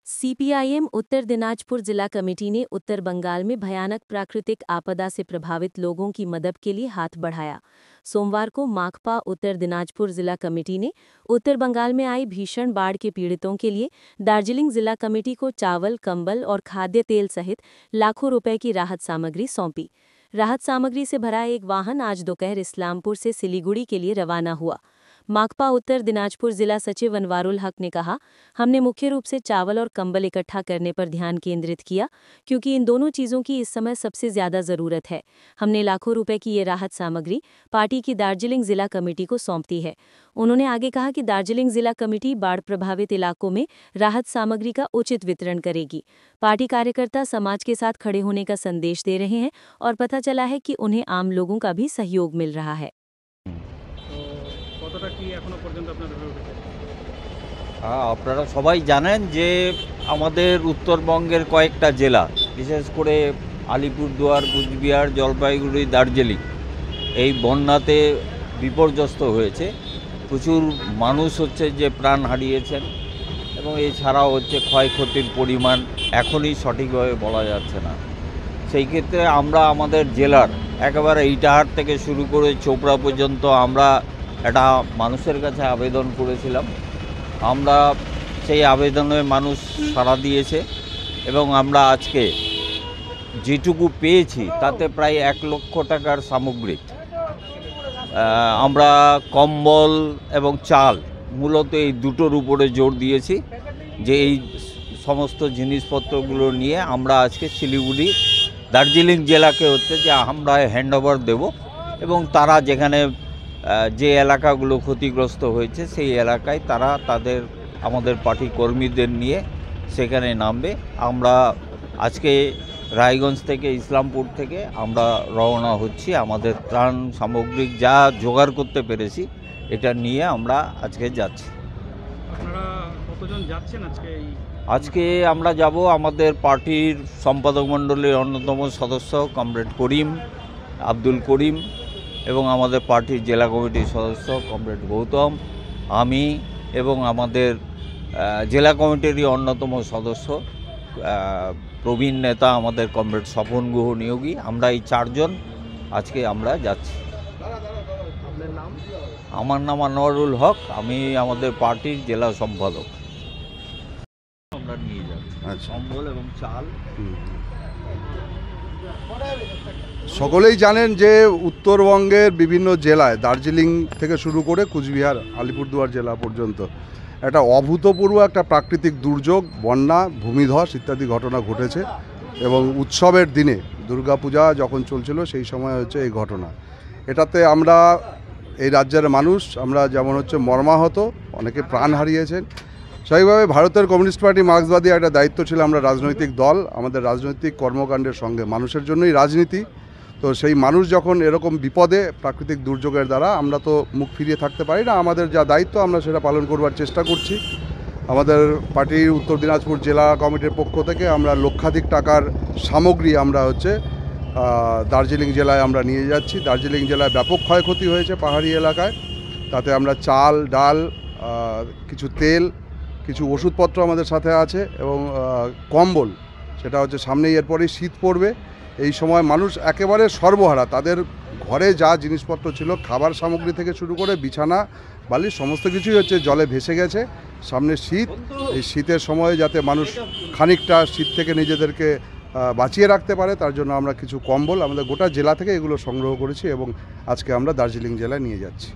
CPIM Uttar Dinajpur जिला committee ने उत्तर बंगाल में भयानक प्राकृतिक आपदा से प्रभावित लोगों की मदद के लिए हाथ बढ़ाया। सोमवार को माकपा उत्तर दिनाजपुर जिला कमेटी ने उत्तर बंगाल में आई भीषण बाढ़ के पीड़ितों के लिए दार्जिलिंग जिला कमेटी को चावल, कंबल और खाद्य तेल सहित लाखों रुपए की राहत सामग्री सौंपी। राहत सामग्री से भरा एक वाहन आज दोपहर इस्लामपुर से सिलीगुड़ी के लिए रवाना हुआ। माकपा उत्तर दिनाजपुर जिला सचिव अनवारुल हक ने कहा, हमने मुख्य रूप से चावल और कंबल इकट्ठा करने पर ध्यान केंद्रित किया क्योंकि इन दोनों चीज़ों की इस समय सबसे ज़्यादा ज़रूरत है। हमने लाखों रुपए की ये राहत सामग्री पार्टी की दार्जिलिंग जिला कमेटी को सौंपती है। उन्होंने आगे कहा कि दार्जिलिंग जिला कमेटी बाढ़ प्रभावित इलाकों में राहत सामग्री का उचित वितरण करेगी। पार्टी कार्यकर्ता समाज के साथ खड़े होने का संदेश दे रहे हैं और पता चला है कि उन्हें आम लोगों का भी सहयोग मिल रहा है। আপনারা সবাই জানেন যে আমাদের উত্তরবঙ্গের কয়েকটা জেলা, বিশেষ করে আলিপুরদুয়ার, কুচবিহার, জলপাইগুড়ি, দার্জিলিং এই বন্যাতে বিপর্যস্ত হয়েছে। প্রচুর মানুষ যে প্রাণ হারিয়েছেন এবং এছাড়াও ক্ষয়ক্ষতির পরিমাণ এখনই সঠিকভাবে বলা যাচ্ছে না। সেই ক্ষেত্রে আমরা আমাদের জেলার একেবারে ইটাহার থেকে শুরু করে চোপড়া পর্যন্ত আমরা একটা মানুষের কাছে আবেদন করেছিলাম। আমরা সেই আবেদনে মানুষ সাড়া দিয়েছে এবং আমরা আজকে যেটুকু পেয়েছি তাতে প্রায় 1 লক্ষ টাকার সামগ্রিক আমরা কম্বল এবং চাল মূলত এই দুটোর উপরে জোর দিয়েছি যে এই সমস্ত জিনিসপত্রগুলো নিয়ে আমরা আজকে শিলিগুড়ি দার্জিলিং জেলাকে যে আমরা হ্যান্ডওভার দেব এবং তারা যেখানে যে এলাকাগুলো ক্ষতিগ্রস্ত হয়েছে সেই এলাকায় তারা আমাদের পার্টি কর্মীদের নিয়ে সেখানে নামবে। আমরা আজকে রায়গঞ্জ থেকে ইসলামপুর থেকে আমরা রওনা হচ্ছি। আমাদের ত্রাণ সামগ্রিক যা জোগাড় করতে পেরেছি এটা নিয়ে আমরা আজকে যাচ্ছি। আপনারা কতজন যাচ্ছেন আজকে আমরা যাব আমাদের পার্টির সম্পাদক মণ্ডলীর অন্যতম সদস্য কমরেড করিম, আব্দুল করিম এবং আমাদের পার্টির জেলা কমিটির সদস্য কমরেড গৌতম, আমি এবং আমাদের জেলা কমিটিরই অন্যতম সদস্য প্রবীণ নেতা আমাদের কমরেড স্বপন গুহ নিয়োগী, আমরা এই 4 জন আজকে আমরা যাচ্ছি। আমার নাম আনোয়ারুল হক, আমি আমাদের পার্টির জেলা সম্পাদক। আমরা নিয়ে যাচ্ছি কম্বল এবং চাল। সকলেই জানেন যে উত্তরবঙ্গের বিভিন্ন জেলায় দার্জিলিং থেকে শুরু করে কুচবিহার, আলিপুরদুয়ার জেলা পর্যন্ত একটা অভূতপূর্ব একটা প্রাকৃতিক দুর্যোগ, বন্যা, ভূমিধস ইত্যাদি ঘটনা ঘটেছে এবং উৎসবের দিনে দুর্গাপূজা যখন চলছিল সেই সময় এই ঘটনা। এটাতে আমরা এই রাজ্যের মানুষ আমরা যেমন মর্মাহত, অনেকে প্রাণ হারিয়েছেন। স্বাভাবিকভাবে ভারতের কমিউনিস্ট পার্টি মার্ক্সবাদী একটা দায়িত্ব ছিল, আমরা রাজনৈতিক দল, আমাদের রাজনৈতিক কর্মকাণ্ডের সঙ্গে মানুষের জন্যই রাজনীতি। তো সেই মানুষ যখন এরকম বিপদে প্রাকৃতিক দুর্যোগের দ্বারা, আমরা তো মুখ ফিরিয়ে থাকতে পারি না। আমাদের যা দায়িত্ব আমরা সেটা পালন করবার চেষ্টা করছি। আমাদের পার্টির উত্তর দিনাজপুর জেলা কমিটির পক্ষ থেকে আমরা লক্ষাধিক টাকার সামগ্রী আমরা দার্জিলিং জেলায় আমরা নিয়ে যাচ্ছি। দার্জিলিং জেলায় ব্যাপক ক্ষয়ক্ষতি হয়েছে পাহাড়ি এলাকায়, তাতে আমরা চাল, ডাল, কিছু তেল, কিছু ওষুধপত্র আমাদের সাথে আছে এবং কম্বল, সেটা সামনেই এরপরেই শীত পড়বে। এই সময় মানুষ একেবারে সর্বহারা, তাদের ঘরে যা জিনিসপত্র ছিল, খাবার সামগ্রী থেকে শুরু করে বিছানা বালিশ সমস্ত কিছুই জলে ভেসে গেছে। সামনে শীত, এই শীতের সময়ে যাতে মানুষ খানিকটা শীত থেকে নিজেদেরকে বাঁচিয়ে রাখতে পারে তার জন্য আমরা কিছু কম্বল আমাদের গোটা জেলা থেকে এগুলো সংগ্রহ করেছি এবং আজকে আমরা দার্জিলিং জেলায় নিয়ে যাচ্ছি।